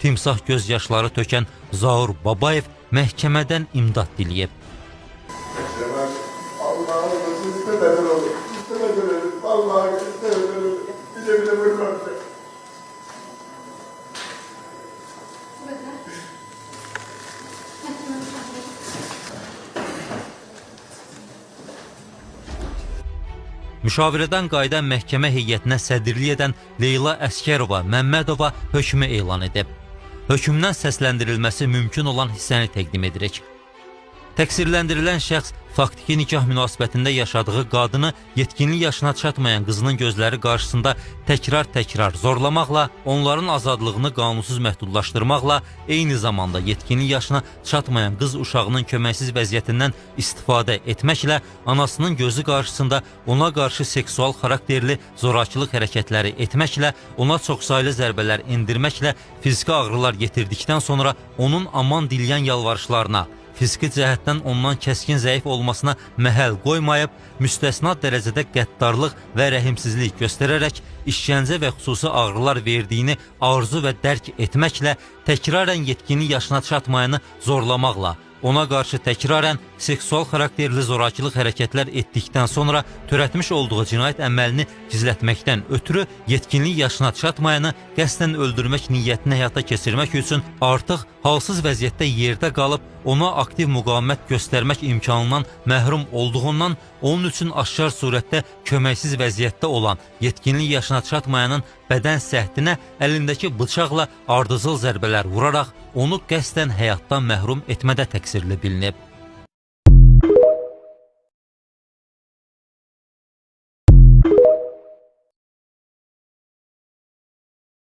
timsah göz yaşları tökən Zaur Babayev məhkəmədən imdad diləyib. Allah'ım istemeden olur. İstemeden ölür. Allah'ım istemeden ölür. Bile bile vurmam. Müşavirədən qayıdan məhkəmə heyətinə sədrlik edən Leyla Əskərova Məmmədova hökmü elan edib. Hökmdən səsləndirilməsi mümkün olan hissəni təqdim edirik. Təqsirləndirilən şəxs faktiki nikah münasibətində yaşadığı qadını yetkinlik yaşına çatmayan qızının gözləri qarşısında təkrar zorlamaqla, onların azadlığını qanunsuz məhdudlaşdırmaqla, eyni zamanda yetkinlik yaşına çatmayan qız uşağının köməksiz vəziyyətindən istifadə etməklə, anasının gözü qarşısında ona qarşı seksual xarakterli zorakılıq hərəkətləri etməklə, ona çoxsaylı zərbələr endirməklə, fiziki ağrılar yetirdikdən sonra onun aman diləyən yalvarışlarına, fiziki cəhətdən ondan kəskin zəif olmasına məhəl qoymayıb, müstəsna dərəcədə qəddarlıq və rəhimsizlik göstərərək işgəncə və xüsusi ağrılar verdiyini arzu və dərk etməklə, təkrarən yetkinlik yaşına çatmayanı zorlamaqla, ona qarşı təkrarən seksual xarakterli zorakılıq hərəkətlər etdikdən sonra törətmiş olduğu cinayət əməlini gizlətməkdən ötürü yetkinlik yaşına çatmayanı qəsdən öldürmək niyyətini həyata keçirmək üçün artıq halsız vəziyyətdə yerdə qalıb, ona aktiv müqavimət göstərmək imkanından məhrum olduğundan, onun üçün aşkar surətdə köməksiz vəziyyətdə olan yetkinlik yaşına çatmayanın bədən səhtinə əlindəki bıçaqla ardıcıl zərbələr vuraraq onu qəsdən həyatdan məhrum etmədə təqsirli bilinib.